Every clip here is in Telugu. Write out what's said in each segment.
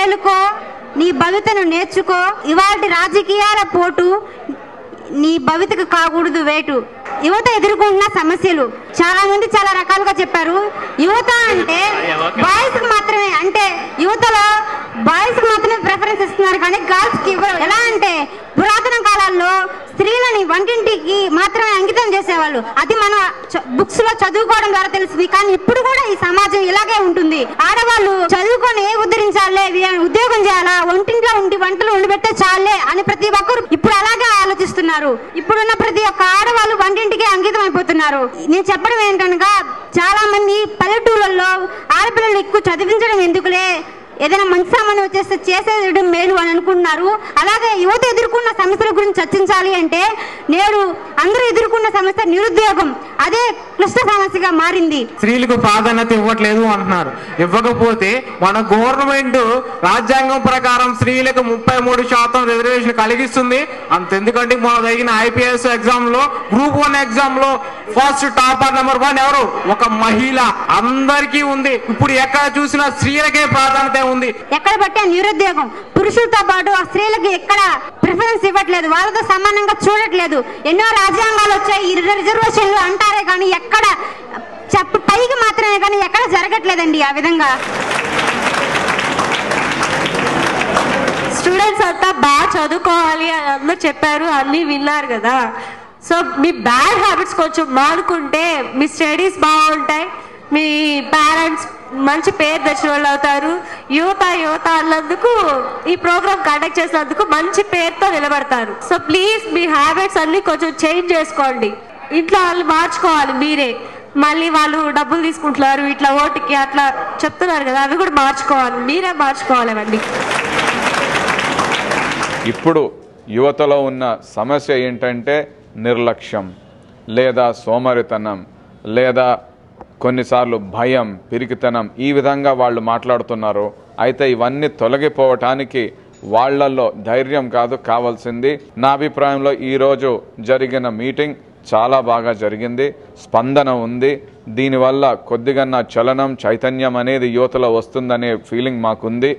మేలుకో, నీ భవితను నేర్చుకో, ఇవాటి రాజకీయాల పోటు నీ భవితకు కాకూడదు వేటు. యువత ఎదుర్కొంటున్న సమస్యలు చాలా మంది చాలా రకాలుగా చెప్పారు. యువత అంటే బాయ్స్ కి మాత్రమే, అంటే యువతలో బాయ్స్ కి మాత్రమే ప్రిఫరెన్స్ ఇస్తున్నారు కానీ గర్ల్స్ కి ఇవ్వరు. ఎలా అంటే పురాతన కాలాల్లో స్త్రీలని వంటింటికి మాత్రమే అంకితం చేసేవాళ్ళు. అది మన బుక్స్ లో చదువుకోవడం ద్వారా తెలిసింది. కానీ ఇప్పుడు కూడా ఈ సమాజం ఇలాగే ఉంటుంది. ఆడవాళ్ళు చదువుకొని ఉద్ధరించాలే, ఉద్యోగం చేయాలా, ఒంటింట్లో ఉండి వంటలు వండిపెట్టే చాలే అని ప్రతి ఒక్కరు ఇప్పుడు అలాగే ఆలోచిస్తున్నారు. ఇప్పుడున్న ప్రతి ఒక్క ఆడవాళ్ళు వంటింటికి అంకితం అయిపోతున్నారు. నేను చెప్పడం ఏంటనగా, చాలా మంది పల్లెటూళ్ళల్లో ఆడపిల్లలు ఎక్కువ చదివించడం ఎందుకులే, ఏదైనా మంచి సంబంధం వచ్చేస్తే చేసేది మేలు అని అనుకుంటున్నారు. అలాగే యువత ఎదుర్కొన్న సమస్యల గురించి చర్చించాలి అంటే నేడు అందరూ ఎదుర్కొన్న సమస్య నిరుద్యోగం. అదే క్లిష్ట సమస్యగా మారింది. స్త్రీలకు ప్రాధాన్యత ఇవ్వట్లేదు అంటున్నారు. ఇవ్వకపోతే మన గవర్నమెంట్ రాజ్యాంగం ప్రకారం స్త్రీలకు 33% రిజర్వేషన్ కలిగిస్తుంది. అంతెందుకంటే మన జరిగిన IPS ఎగ్జామ్ లో గ్రూప్ 1 ఎగ్జామ్ లో ఫస్ట్ టాపర్ నెంబర్ 1 ఎవరు? ఒక మహిళ. అందరికీ ఉంది. ఇప్పుడు ఎక్కడ చూసినా స్త్రీలకే ప్రాధాన్యత ఉంది. ఎక్కడ పట్టే నిరుద్యోగం, పురుషులతో పాటు ఆ స్త్రీలకు ఎక్కడ ప్రిఫరెన్స్ ఇవ్వట్లేదు, వాళ్ళతో సమానంగా చూడట్లేదు. ఎన్నో రాజ్యాంగాలు వచ్చాయి, రిజర్వేషన్లు అంటారే కానీ ఎక్కడ పైకి మాత్రమే కానీ ఎక్కడ జరగట్లేదండి ఆ విధంగా. స్టూడెంట్స్ అంతా బాగా చదువుకోవాలి అని అందరూ చెప్పారు, అన్నీ విన్నారు కదా. సో మీ బ్యాడ్ హ్యాబిట్స్ కొంచెం మానుకుంటే మీ స్టడీస్ బాగుంటాయి, మీ పేరెంట్స్ మంచి పేరు తెచ్చిన వాళ్ళు అవుతారు. యువత అన్నందుకు ఈ ప్రోగ్రామ్ కండక్ట్ చేసినందుకు మంచి పేరుతో నిలబడతారు. సో ప్లీజ్ మీ హ్యాబిట్స్ అన్ని కొంచెం చేంజ్ చేసుకోండి. ఇంట్లో వాళ్ళు మార్చుకోవాలి మీరే. మళ్ళీ వాళ్ళు డబ్బులు తీసుకుంటున్నారు ఇట్లా ఓటుకి అట్లా చెప్తున్నారు కదా, అవి కూడా మార్చుకోవాలి, మీరే మార్చుకోవాలి అవన్నీ. ఇప్పుడు యువతలో ఉన్న సమస్య ఏంటంటే నిర్లక్ష్యం, లేదా సోమరితనం, లేదా కొన్నిసార్లు భయం, పిరికితనం, ఈ విధంగా వాళ్ళు మాట్లాడుతున్నారు. అయితే ఇవన్నీ తొలగిపోవటానికి వాళ్లలో ధైర్యం కాదు కావాల్సింది. నా అభిప్రాయంలో ఈరోజు జరిగిన మీటింగ్ చాలా బాగా జరిగింది, స్పందన ఉంది. దీనివల్ల కొద్దిగా చలనం, చైతన్యం అనేది యువతలో వస్తుందనే ఫీలింగ్ మాకుంది.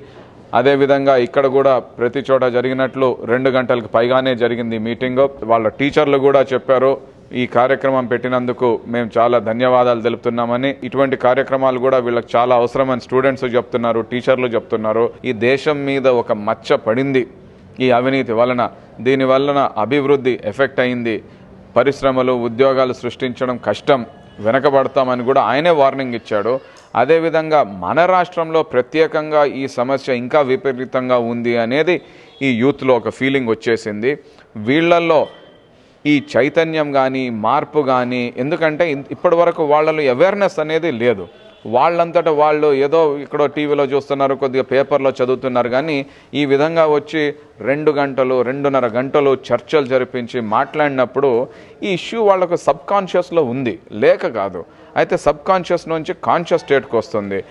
అదేవిధంగా ఇక్కడ కూడా ప్రతి చోట జరిగినట్లు 2 గంటలకు పైగానే జరిగింది మీటింగ్. వాళ్ళ టీచర్లు కూడా చెప్పారు ఈ కార్యక్రమం పెట్టినందుకు మేము చాలా ధన్యవాదాలు తెలుపుతున్నామని. ఇటువంటి కార్యక్రమాలు కూడా వీళ్ళకి చాలా అవసరమని స్టూడెంట్స్ చెప్తున్నారు, టీచర్లు చెప్తున్నారు. ఈ దేశం మీద ఒక మచ్చ పడింది ఈ అవినీతి వలన. దీని వలన అభివృద్ధి ఎఫెక్ట్ అయింది, పరిశ్రమలు, ఉద్యోగాలు సృష్టించడం కష్టం, వెనకబడతామని కూడా ఆయనే వార్నింగ్ ఇచ్చాడు. అదేవిధంగా మన రాష్ట్రంలో ప్రత్యేకంగా ఈ సమస్య ఇంకా విపరీతంగా ఉంది అనేది ఈ యూత్లో ఒక ఫీలింగ్ వచ్చేసింది. వీళ్ళల్లో ఈ చైతన్యం కానీ మార్పు కానీ, ఎందుకంటే ఇప్పటి వరకు వాళ్ళలో అవేర్నెస్ అనేది లేదు. వాళ్ళంతటా వాళ్ళు ఏదో ఇక్కడో టీవీలో చూస్తున్నారు, కొద్దిగా పేపర్లో చదువుతున్నారు. కానీ ఈ విధంగా వచ్చి 2 గంటలు 2.5 గంటలు చర్చలు జరిపించి మాట్లాడినప్పుడు ఈ ఇష్యూ వాళ్ళకు సబ్ కాన్షియస్లో ఉంది, లేక కాదు. అయితే సబ్ కాన్షియస్ నుంచి కాన్షియస్ స్టేట్కి వస్తుంది.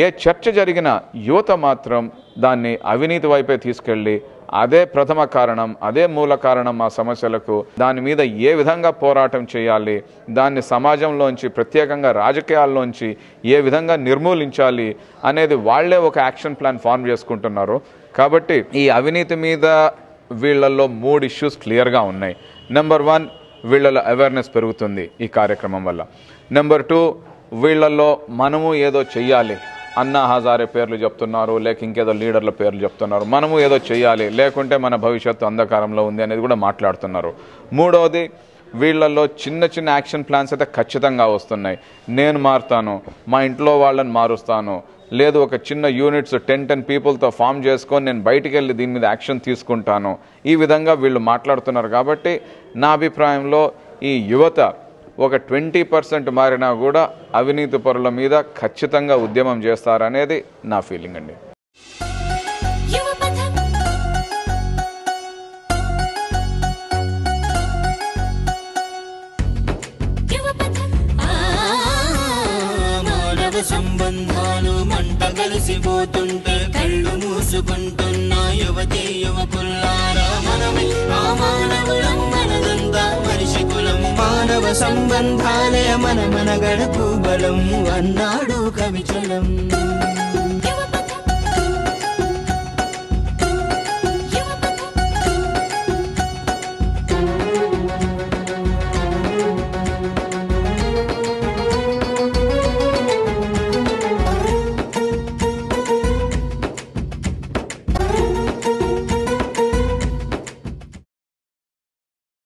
ఏ చర్చ జరిగినా యువత మాత్రం దాన్ని అవినీతి వైపే తీసుకెళ్ళి అదే ప్రథమ కారణం, అదే మూల కారణం ఆ సమస్యలకు, దాని మీద ఏ విధంగా పోరాటం చేయాలి, దాన్ని సమాజంలోంచి ప్రత్యేకంగా రాజకీయాల్లోంచి ఏ విధంగా నిర్మూలించాలి అనేది వాళ్లే ఒక యాక్షన్ ప్లాన్ ఫార్మ్ చేసుకుంటున్నారు. కాబట్టి ఈ అవినీతి మీద వీళ్ళల్లో 3 ఇష్యూస్ క్లియర్గా ఉన్నాయి. నెంబర్ 1, వీళ్ళలో అవేర్నెస్ పెరుగుతుంది ఈ కార్యక్రమం వల్ల. నెంబర్ 2, వీళ్ళల్లో మనము ఏదో చెయ్యాలి, అన్నా హజారే పేర్లు చెప్తున్నారు, లేక ఇంకేదో లీడర్ల పేర్లు చెప్తున్నారు, మనము ఏదో చెయ్యాలి లేకుంటే మన భవిష్యత్తు అంధకారంలో ఉంది అనేది కూడా మాట్లాడుతున్నారు. మూడవది, వీళ్ళల్లో చిన్న చిన్న యాక్షన్ ప్లాన్స్ అయితే ఖచ్చితంగా వస్తున్నాయి. నేను మారుతాను, మా ఇంట్లో వాళ్ళని మారుస్తాను, లేదు ఒక చిన్న యూనిట్స్ 10 పీపుల్తో ఫామ్ చేసుకొని నేను బయటికి వెళ్ళి దీని మీద యాక్షన్ తీసుకుంటాను, ఈ విధంగా వీళ్ళు మాట్లాడుతున్నారు. కాబట్టి నా అభిప్రాయంలో ఈ యువత ఒక 20% మారినా కూడా అవినీతి పరుల మీద ఖచ్చితంగా ఉద్యమం చేస్తారనేది నా ఫీలింగ్ అండి. సంబంధాలు మంట కలిసిపోతుంటే కళ్ళు మూసుకుంటున్న యువతి యువకుల్లారా, మనమే ఆ మానవులం, మనదంతా మనిషి కులం, మానవ సంబంధాలే మన గడపు బలం అన్నాడు కవిచలం.